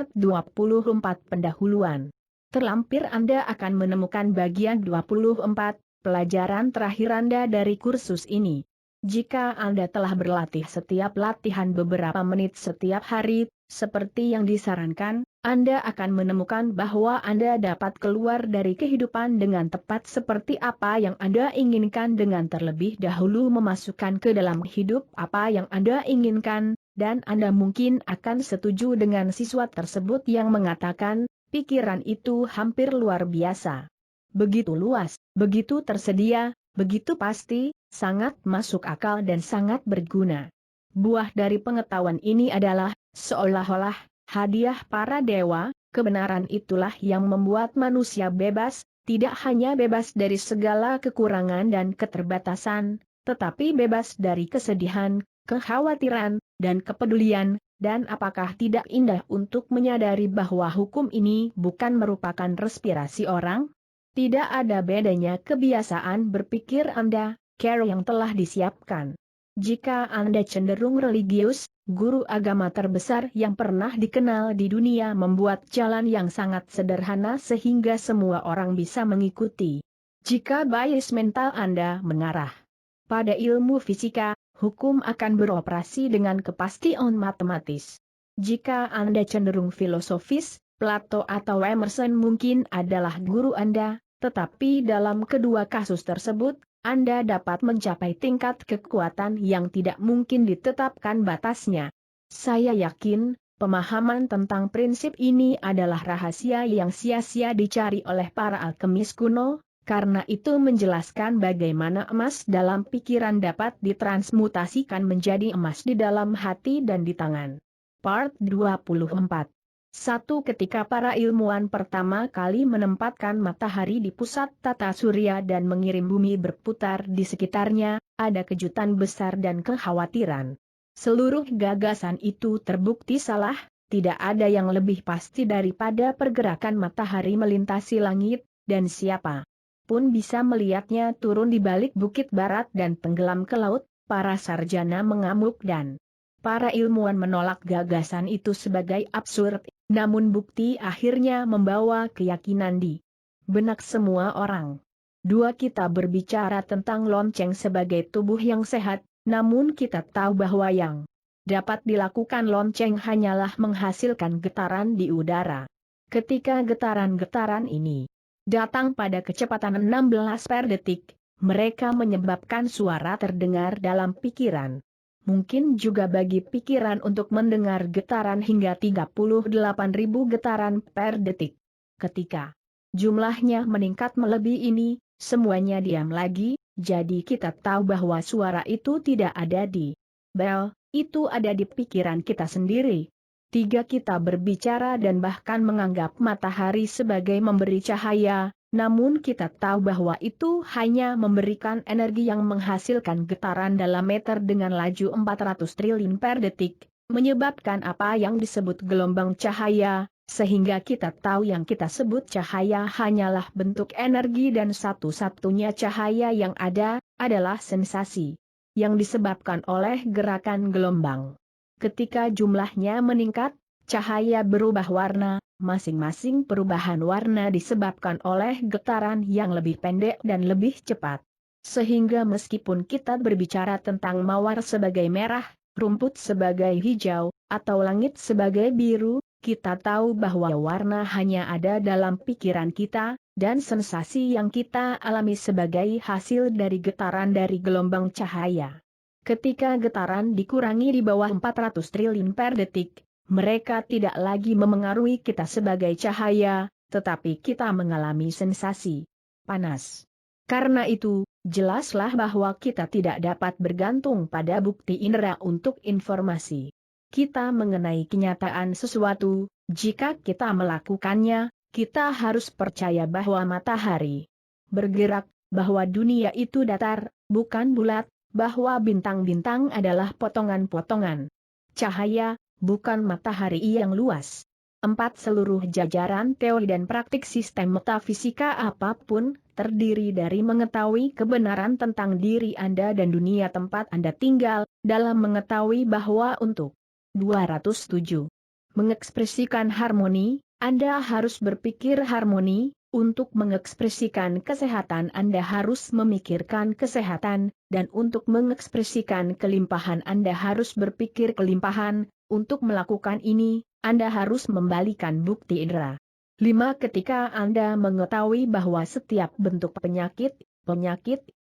Part 24 Pendahuluan. Terlampir Anda akan menemukan bagian 24, pelajaran terakhir Anda dari kursus ini. Jika Anda telah berlatih setiap latihan beberapa menit setiap hari, seperti yang disarankan, Anda akan menemukan bahwa Anda dapat keluar dari kehidupan dengan tepat seperti apa yang Anda inginkan dengan terlebih dahulu memasukkan ke dalam hidup apa yang Anda inginkan, dan Anda mungkin akan setuju dengan siswa tersebut yang mengatakan, pikiran itu hampir luar biasa. Begitu luas, begitu tersedia, begitu pasti, sangat masuk akal dan sangat berguna. Buah dari pengetahuan ini adalah, seolah-olah, hadiah para dewa. Kebenaran itulah yang membuat manusia bebas, tidak hanya bebas dari segala kekurangan dan keterbatasan, tetapi bebas dari kesedihan, kekhawatiran, dan kepedulian. Dan apakah tidak indah untuk menyadari bahwa hukum ini bukan merupakan respirasi orang? Tidak ada bedanya kebiasaan berpikir Anda, cara yang telah disiapkan. Jika Anda cenderung religius, guru agama terbesar yang pernah dikenal di dunia membuat jalan yang sangat sederhana sehingga semua orang bisa mengikuti. Jika bias mental Anda mengarah pada ilmu fisika, hukum akan beroperasi dengan kepastian matematis. Jika Anda cenderung filosofis, Plato atau Emerson mungkin adalah guru Anda. Tetapi dalam kedua kasus tersebut, Anda dapat mencapai tingkat kekuatan yang tidak mungkin ditetapkan batasnya. Saya yakin, pemahaman tentang prinsip ini adalah rahasia yang sia-sia dicari oleh para alkemis kuno, karena itu menjelaskan bagaimana emas dalam pikiran dapat ditransmutasikan menjadi emas di dalam hati dan di tangan. Part 24. Satu ketika para ilmuwan pertama kali menempatkan matahari di pusat tata surya dan mengirim bumi berputar di sekitarnya, ada kejutan besar dan kekhawatiran. Seluruh gagasan itu terbukti salah, tidak ada yang lebih pasti daripada pergerakan matahari melintasi langit, dan siapa pun bisa melihatnya turun di balik bukit barat dan tenggelam ke laut. Para sarjana mengamuk dan para ilmuwan menolak gagasan itu sebagai absurd. Namun bukti akhirnya membawa keyakinan di benak semua orang. Dua kita berbicara tentang lonceng sebagai tubuh yang sehat, namun kita tahu bahwa yang dapat dilakukan lonceng hanyalah menghasilkan getaran di udara. Ketika getaran-getaran ini datang pada kecepatan 16 per detik, mereka menyebabkan suara terdengar dalam pikiran. Mungkin juga bagi pikiran untuk mendengar getaran hingga 38.000 getaran per detik. Ketika jumlahnya meningkat melebihi ini, semuanya diam lagi, jadi kita tahu bahwa suara itu tidak ada di bel, itu ada di pikiran kita sendiri. Tiga kita berbicara dan bahkan menganggap matahari sebagai memberi cahaya, namun kita tahu bahwa itu hanya memberikan energi yang menghasilkan getaran dalam meter dengan laju 400 triliun per detik, menyebabkan apa yang disebut gelombang cahaya, sehingga kita tahu yang kita sebut cahaya hanyalah bentuk energi dan satu-satunya cahaya yang ada, adalah sensasi yang disebabkan oleh gerakan gelombang. Ketika jumlahnya meningkat, cahaya berubah warna, masing-masing perubahan warna disebabkan oleh getaran yang lebih pendek dan lebih cepat. Sehingga meskipun kita berbicara tentang mawar sebagai merah, rumput sebagai hijau, atau langit sebagai biru, kita tahu bahwa warna hanya ada dalam pikiran kita, dan sensasi yang kita alami sebagai hasil dari getaran dari gelombang cahaya. Ketika getaran dikurangi di bawah 400 triliun per detik, mereka tidak lagi memengaruhi kita sebagai cahaya, tetapi kita mengalami sensasi panas. Karena itu, jelaslah bahwa kita tidak dapat bergantung pada bukti indera untuk informasi kita mengenai kenyataan sesuatu. Jika kita melakukannya, kita harus percaya bahwa matahari bergerak, bahwa dunia itu datar, bukan bulat, bahwa bintang-bintang adalah potongan-potongan cahaya, bukan matahari yang luas. 4. Seluruh jajaran teori dan praktik sistem metafisika apapun, terdiri dari mengetahui kebenaran tentang diri Anda dan dunia tempat Anda tinggal, dalam mengetahui bahwa untuk 207 mengekspresikan harmoni, Anda harus berpikir harmoni, untuk mengekspresikan kesehatan Anda harus memikirkan kesehatan, dan untuk mengekspresikan kelimpahan Anda harus berpikir kelimpahan, untuk melakukan ini, Anda harus membalikan bukti indera. 5. Ketika Anda mengetahui bahwa setiap bentuk penyakit,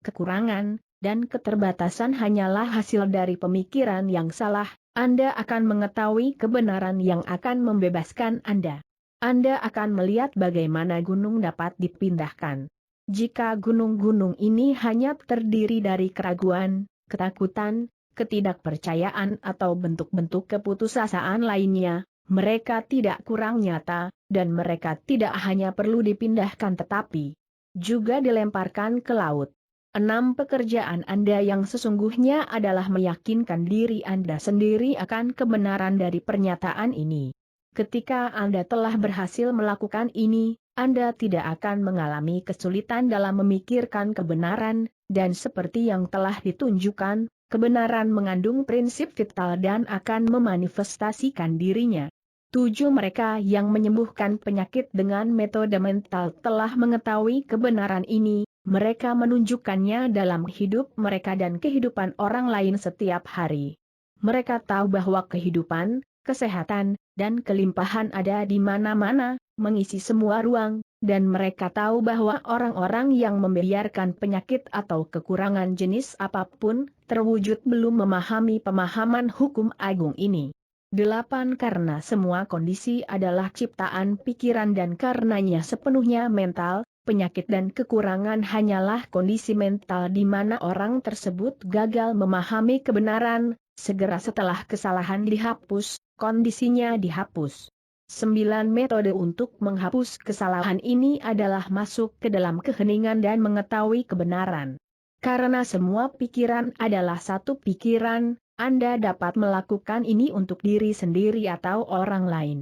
kekurangan, dan keterbatasan hanyalah hasil dari pemikiran yang salah, Anda akan mengetahui kebenaran yang akan membebaskan Anda. Anda akan melihat bagaimana gunung dapat dipindahkan. Jika gunung-gunung ini hanya terdiri dari keraguan, ketakutan, ketidakpercayaan atau bentuk-bentuk keputusasaan lainnya, mereka tidak kurang nyata, dan mereka tidak hanya perlu dipindahkan tetapi juga dilemparkan ke laut. 6. Pekerjaan Anda yang sesungguhnya adalah meyakinkan diri Anda sendiri akan kebenaran dari pernyataan ini. Ketika Anda telah berhasil melakukan ini, Anda tidak akan mengalami kesulitan dalam memikirkan kebenaran, dan seperti yang telah ditunjukkan, kebenaran mengandung prinsip vital dan akan memanifestasikan dirinya. 7. Mereka yang menyembuhkan penyakit dengan metode mental telah mengetahui kebenaran ini, mereka menunjukkannya dalam hidup mereka dan kehidupan orang lain setiap hari. Mereka tahu bahwa kehidupan, kesehatan, dan kelimpahan ada di mana-mana, mengisi semua ruang, dan mereka tahu bahwa orang-orang yang membiarkan penyakit atau kekurangan jenis apapun terwujud belum memahami pemahaman hukum agung ini. 8. Karena semua kondisi adalah ciptaan pikiran dan karenanya sepenuhnya mental, penyakit dan kekurangan hanyalah kondisi mental di mana orang tersebut gagal memahami kebenaran, segera setelah kesalahan dihapus, kondisinya dihapus. 9. Metode untuk menghapus kesalahan ini adalah masuk ke dalam keheningan dan mengetahui kebenaran. Karena semua pikiran adalah satu pikiran, Anda dapat melakukan ini untuk diri sendiri atau orang lain.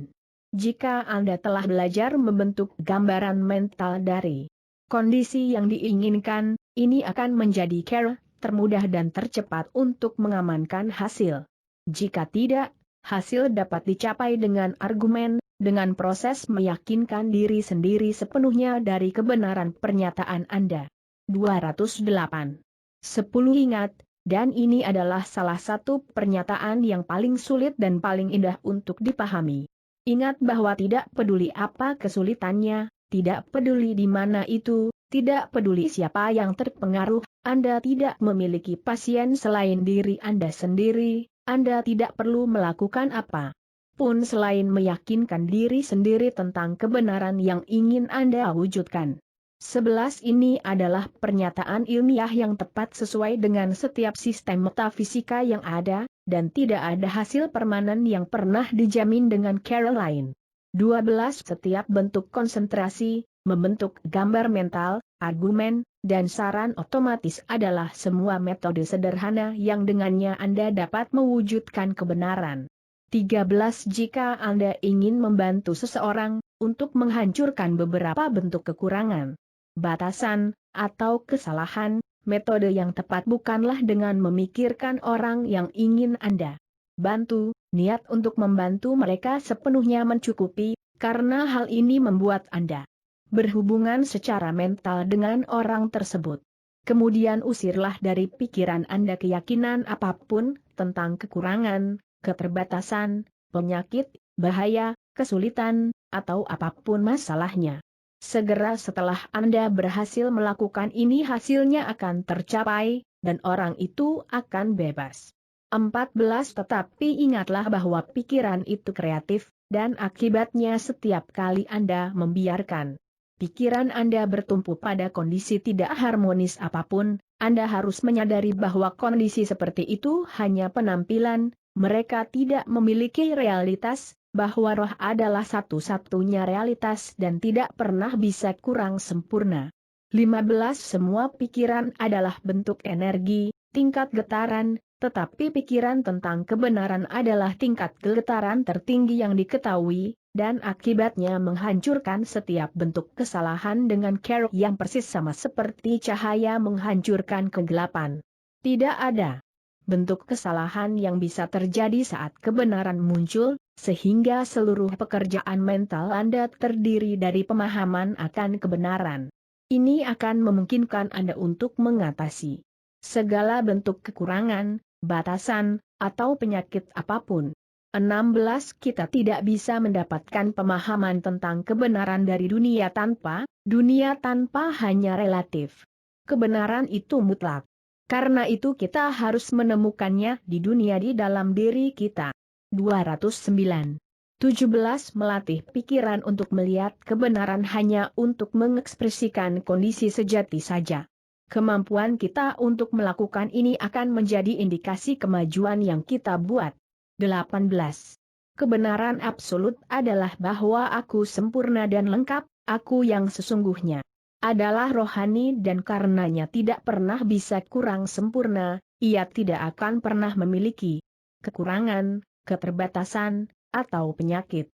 Jika Anda telah belajar membentuk gambaran mental dari kondisi yang diinginkan, ini akan menjadi cara termudah dan tercepat untuk mengamankan hasil. Jika tidak, hasil dapat dicapai dengan argumen, dengan proses meyakinkan diri sendiri sepenuhnya dari kebenaran pernyataan Anda. 208. 10. Ingat, dan ini adalah salah satu pernyataan yang paling sulit dan paling indah untuk dipahami. Ingat bahwa tidak peduli apa kesulitannya, tidak peduli di mana itu, tidak peduli siapa yang terpengaruh, Anda tidak memiliki pasien selain diri Anda sendiri, Anda tidak perlu melakukan apa pun selain meyakinkan diri sendiri tentang kebenaran yang ingin Anda wujudkan. 11. Ini adalah pernyataan ilmiah yang tepat sesuai dengan setiap sistem metafisika yang ada, dan tidak ada hasil permanen yang pernah dijamin dengan cara lain. 12. Setiap bentuk konsentrasi, membentuk gambar mental, argumen, dan saran otomatis adalah semua metode sederhana yang dengannya Anda dapat mewujudkan kebenaran. 13. Jika Anda ingin membantu seseorang untuk menghancurkan beberapa bentuk kekurangan, batasan, atau kesalahan, metode yang tepat bukanlah dengan memikirkan orang yang ingin Anda bantu, niat untuk membantu mereka sepenuhnya mencukupi, karena hal ini membuat Anda berhubungan secara mental dengan orang tersebut. Kemudian usirlah dari pikiran Anda keyakinan apapun tentang kekurangan, keterbatasan, penyakit, bahaya, kesulitan, atau apapun masalahnya. Segera setelah Anda berhasil melakukan ini hasilnya akan tercapai, dan orang itu akan bebas. 14. Tetapi ingatlah bahwa pikiran itu kreatif, dan akibatnya setiap kali Anda membiarkan pikiran Anda bertumpu pada kondisi tidak harmonis apapun, Anda harus menyadari bahwa kondisi seperti itu hanya penampilan, mereka tidak memiliki realitas, bahwa roh adalah satu-satunya realitas dan tidak pernah bisa kurang sempurna. 15. Semua pikiran adalah bentuk energi, tingkat getaran, tetapi pikiran tentang kebenaran adalah tingkat getaran tertinggi yang diketahui, dan akibatnya menghancurkan setiap bentuk kesalahan dengan cara yang persis sama seperti cahaya menghancurkan kegelapan. Tidak ada bentuk kesalahan yang bisa terjadi saat kebenaran muncul, sehingga seluruh pekerjaan mental Anda terdiri dari pemahaman akan kebenaran. Ini akan memungkinkan Anda untuk mengatasi segala bentuk kekurangan, batasan, atau penyakit apapun. 16. Kita tidak bisa mendapatkan pemahaman tentang kebenaran dari dunia tanpa hanya relatif. Kebenaran itu mutlak. Karena itu kita harus menemukannya di dunia di dalam diri kita. 209. 17. Melatih pikiran untuk melihat kebenaran hanya untuk mengekspresikan kondisi sejati saja. Kemampuan kita untuk melakukan ini akan menjadi indikasi kemajuan yang kita buat. 18. Kebenaran absolut adalah bahwa aku sempurna dan lengkap, aku yang sesungguhnya adalah rohani dan karenanya tidak pernah bisa kurang sempurna, ia tidak akan pernah memiliki kekurangan, keterbatasan, atau penyakit.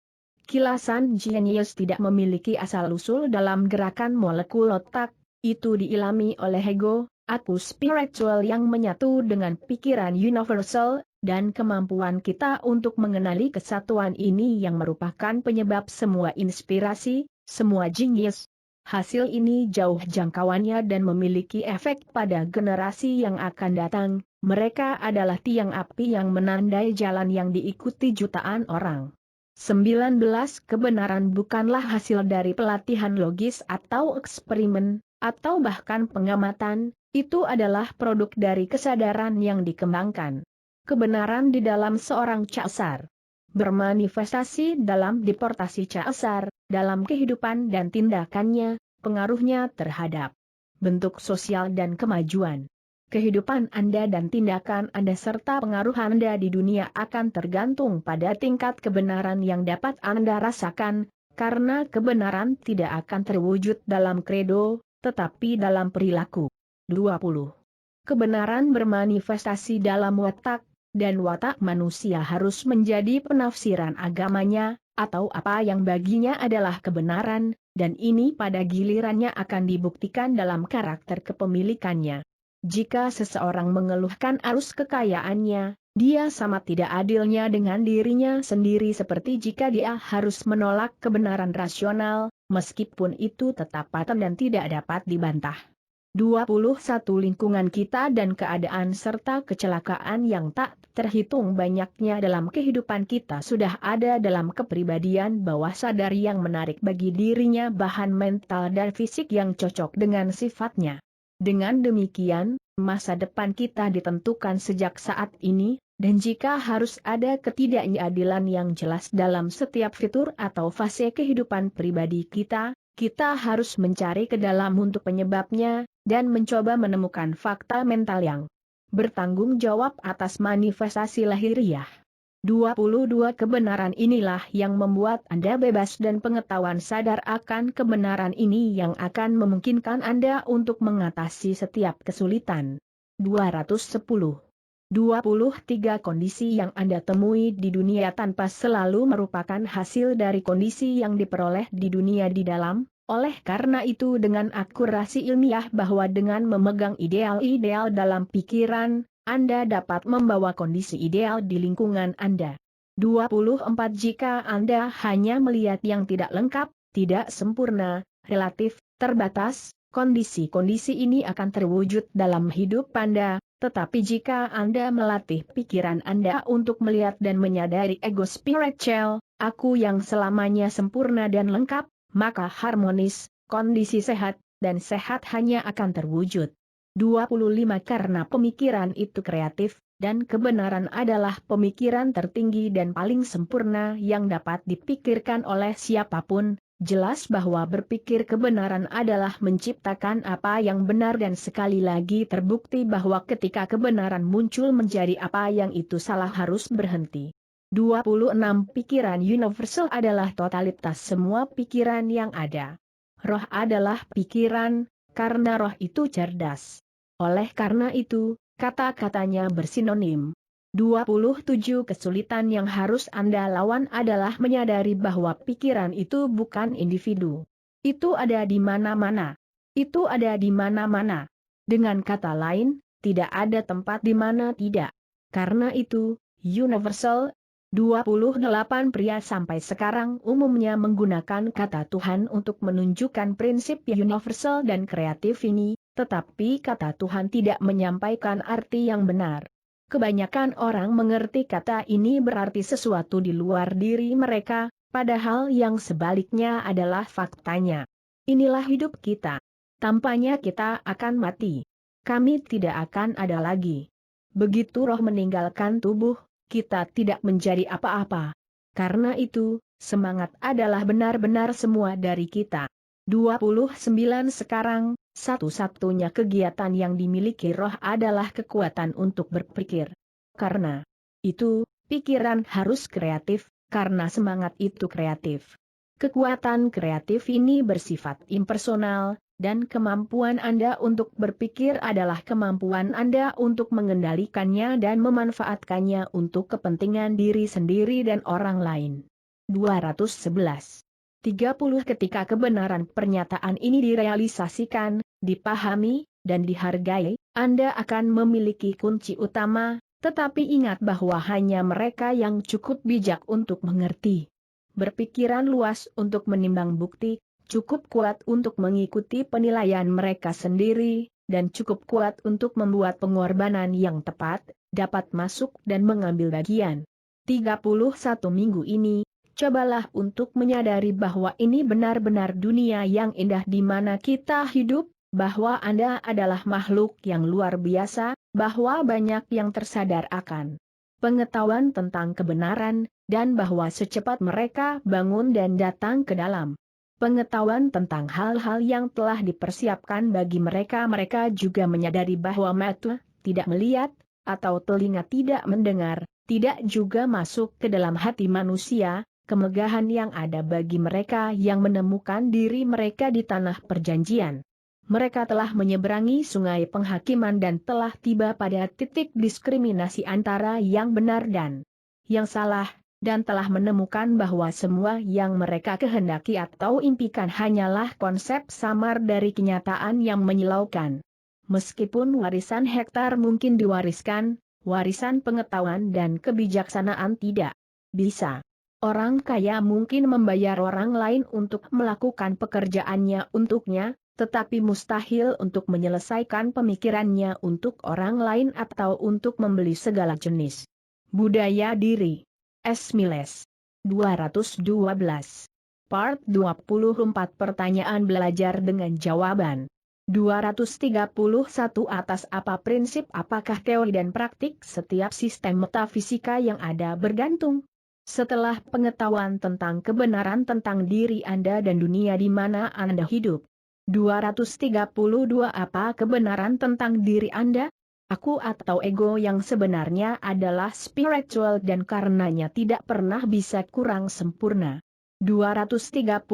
Kilasan jenius tidak memiliki asal-usul dalam gerakan molekul otak, itu diilami oleh ego, aku spiritual yang menyatu dengan pikiran universal, dan kemampuan kita untuk mengenali kesatuan ini yang merupakan penyebab semua inspirasi, semua jenius. Hasil ini jauh jangkauannya dan memiliki efek pada generasi yang akan datang, mereka adalah tiang api yang menandai jalan yang diikuti jutaan orang. 19. Kebenaran bukanlah hasil dari pelatihan logis atau eksperimen, atau bahkan pengamatan, itu adalah produk dari kesadaran yang dikembangkan. Kebenaran di dalam seorang Caesar bermanifestasi dalam deportasi Caesar, dalam kehidupan dan tindakannya, pengaruhnya terhadap bentuk sosial dan kemajuan kehidupan Anda dan tindakan Anda serta pengaruh Anda di dunia akan tergantung pada tingkat kebenaran yang dapat Anda rasakan, karena kebenaran tidak akan terwujud dalam kredo, tetapi dalam perilaku. 20. Kebenaran bermanifestasi dalam watak, dan watak manusia harus menjadi penafsiran agamanya, atau apa yang baginya adalah kebenaran, dan ini pada gilirannya akan dibuktikan dalam karakter kepemilikannya. Jika seseorang mengeluhkan arus kekayaannya, dia sama tidak adilnya dengan dirinya sendiri seperti jika dia harus menolak kebenaran rasional, meskipun itu tetap patah dan tidak dapat dibantah. 21. Lingkungan kita dan keadaan serta kecelakaan yang tak terhitung banyaknya dalam kehidupan kita sudah ada dalam kepribadian bawah sadar yang menarik bagi dirinya bahan mental dan fisik yang cocok dengan sifatnya. Dengan demikian, masa depan kita ditentukan sejak saat ini, dan jika harus ada ketidakadilan yang jelas dalam setiap fitur atau fase kehidupan pribadi kita harus mencari ke dalam untuk penyebabnya, dan mencoba menemukan fakta mental yang bertanggung jawab atas manifestasi lahiriah. 22. Kebenaran inilah yang membuat Anda bebas dan pengetahuan sadar akan kebenaran ini yang akan memungkinkan Anda untuk mengatasi setiap kesulitan. 210. 23. Kondisi yang Anda temui di dunia tanpa selalu merupakan hasil dari kondisi yang diperoleh di dunia di dalam. Oleh karena itu dengan akurasi ilmiah bahwa dengan memegang ideal-ideal dalam pikiran, Anda dapat membawa kondisi ideal di lingkungan Anda. 24. Jika Anda hanya melihat yang tidak lengkap, tidak sempurna, relatif, terbatas, kondisi-kondisi ini akan terwujud dalam hidup Anda, tetapi jika Anda melatih pikiran Anda untuk melihat dan menyadari ego spiritual, aku yang selamanya sempurna dan lengkap, maka harmonis, kondisi sehat, dan sehat hanya akan terwujud. 25. Karena pemikiran itu kreatif, dan kebenaran adalah pemikiran tertinggi dan paling sempurna yang dapat dipikirkan oleh siapapun, jelas bahwa berpikir kebenaran adalah menciptakan apa yang benar dan sekali lagi terbukti bahwa ketika kebenaran muncul menjadi apa yang itu salah harus berhenti. 26. Pikiran universal adalah totalitas semua pikiran yang ada. Roh adalah pikiran, karena roh itu cerdas. Oleh karena itu, kata-katanya bersinonim. 27. Kesulitan yang harus Anda lawan adalah menyadari bahwa pikiran itu bukan individu. Itu ada di mana-mana. Itu ada di mana-mana. Dengan kata lain, tidak ada tempat di mana tidak. Karena itu, universal, 28 pria sampai sekarang umumnya menggunakan kata Tuhan untuk menunjukkan prinsip universal dan kreatif ini, tetapi kata Tuhan tidak menyampaikan arti yang benar. Kebanyakan orang mengerti kata ini berarti sesuatu di luar diri mereka, padahal yang sebaliknya adalah faktanya. Inilah hidup kita. Tampaknya kita akan mati. Kami tidak akan ada lagi. Begitu roh meninggalkan tubuh, kita tidak menjadi apa-apa. Karena itu, semangat adalah benar-benar semua dari kita. 29 sekarang, satu-satunya kegiatan yang dimiliki roh adalah kekuatan untuk berpikir. Karena itu, pikiran harus kreatif, karena semangat itu kreatif. Kekuatan kreatif ini bersifat impersonal, dan kemampuan Anda untuk berpikir adalah kemampuan Anda untuk mengendalikannya dan memanfaatkannya untuk kepentingan diri sendiri dan orang lain. 211. 30 Ketika kebenaran pernyataan ini direalisasikan, dipahami, dan dihargai, Anda akan memiliki kunci utama, tetapi ingat bahwa hanya mereka yang cukup bijak untuk mengerti. Berpikiran luas untuk menimbang bukti, cukup kuat untuk mengikuti penilaian mereka sendiri, dan cukup kuat untuk membuat pengorbanan yang tepat, dapat masuk dan mengambil bagian. 31 minggu ini, cobalah untuk menyadari bahwa ini benar-benar dunia yang indah di mana kita hidup, bahwa Anda adalah makhluk yang luar biasa, bahwa banyak yang tersadar akan pengetahuan tentang kebenaran, dan bahwa secepat mereka bangun dan datang ke dalam pengetahuan tentang hal-hal yang telah dipersiapkan bagi mereka. Mereka juga menyadari bahwa mata tidak melihat, atau telinga tidak mendengar, tidak juga masuk ke dalam hati manusia, kemegahan yang ada bagi mereka yang menemukan diri mereka di tanah perjanjian. Mereka telah menyeberangi sungai penghakiman dan telah tiba pada titik diskriminasi antara yang benar dan yang salah, dan telah menemukan bahwa semua yang mereka kehendaki atau impikan hanyalah konsep samar dari kenyataan yang menyilaukan. Meskipun warisan hektar mungkin diwariskan, warisan pengetahuan dan kebijaksanaan tidak bisa. Orang kaya mungkin membayar orang lain untuk melakukan pekerjaannya untuknya, tetapi mustahil untuk menyelesaikan pemikirannya untuk orang lain atau untuk membeli segala jenis budaya diri. S. Miles. 212. Part 24 Pertanyaan belajar dengan jawaban. 231 Atas apa prinsip apakah teori dan praktik setiap sistem metafisika yang ada bergantung? Setelah pengetahuan tentang kebenaran tentang diri Anda dan dunia di mana Anda hidup. 232 Apa kebenaran tentang diri Anda? Aku atau ego yang sebenarnya adalah spiritual dan karenanya tidak pernah bisa kurang sempurna. 233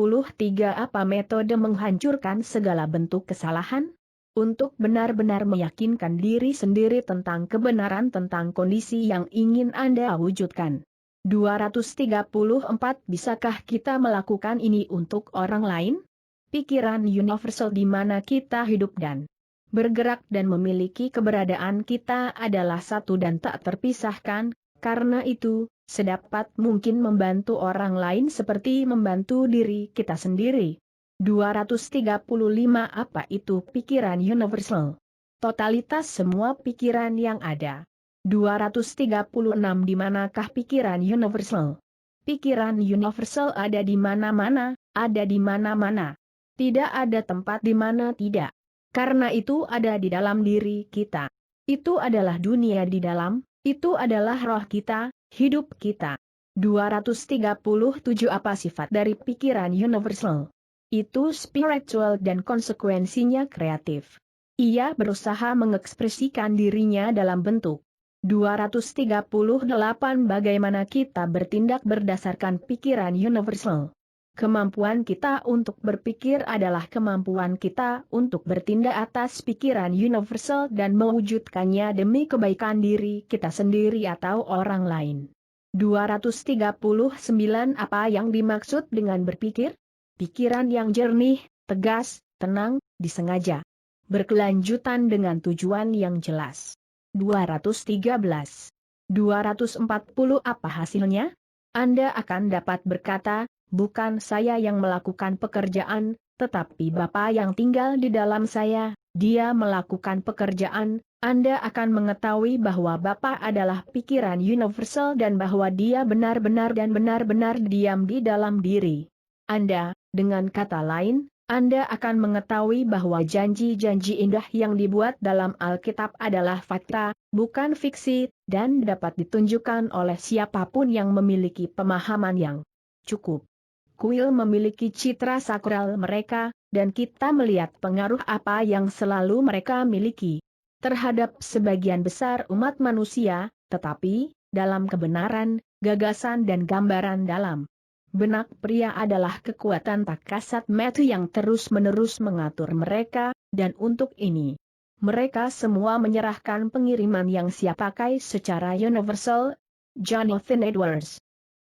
Apa metode menghancurkan segala bentuk kesalahan? Untuk benar-benar meyakinkan diri sendiri tentang kebenaran tentang kondisi yang ingin Anda wujudkan. 234 Bisakah kita melakukan ini untuk orang lain? Pikiran universal di mana kita hidup dan bergerak dan memiliki keberadaan kita adalah satu dan tak terpisahkan, karena itu, sedapat mungkin membantu orang lain seperti membantu diri kita sendiri. 235 Apa itu pikiran universal? Totalitas semua pikiran yang ada. 236 Di manakah pikiran universal? Pikiran universal ada di mana-mana, ada di mana-mana. Tidak ada tempat di mana tidak. Karena itu ada di dalam diri kita. Itu adalah dunia di dalam, itu adalah roh kita, hidup kita. 237 Apa sifat dari pikiran universal? Itu spiritual dan konsekuensinya kreatif. Ia berusaha mengekspresikan dirinya dalam bentuk. 238 Bagaimana kita bertindak berdasarkan pikiran universal? Kemampuan kita untuk berpikir adalah kemampuan kita untuk bertindak atas pikiran universal dan mewujudkannya demi kebaikan diri kita sendiri atau orang lain. 239 Apa yang dimaksud dengan berpikir? Pikiran yang jernih, tegas, tenang, disengaja. Berkelanjutan dengan tujuan yang jelas. 213 240 apa hasilnya? Anda akan dapat berkata, bukan saya yang melakukan pekerjaan, tetapi Bapak yang tinggal di dalam saya, dia melakukan pekerjaan. Anda akan mengetahui bahwa Bapak adalah pikiran universal dan bahwa dia benar-benar dan benar-benar diam di dalam diri Anda. Dengan kata lain, Anda akan mengetahui bahwa janji-janji indah yang dibuat dalam Alkitab adalah fakta, bukan fiksi, dan dapat ditunjukkan oleh siapapun yang memiliki pemahaman yang cukup. Kuil memiliki citra sakral mereka, dan kita melihat pengaruh apa yang selalu mereka miliki terhadap sebagian besar umat manusia, tetapi, dalam kebenaran, gagasan dan gambaran dalam benak pria adalah kekuatan tak kasat mata yang terus-menerus mengatur mereka, dan untuk ini mereka semua menyerahkan pengiriman yang siap pakai secara universal. Jonathan Edwards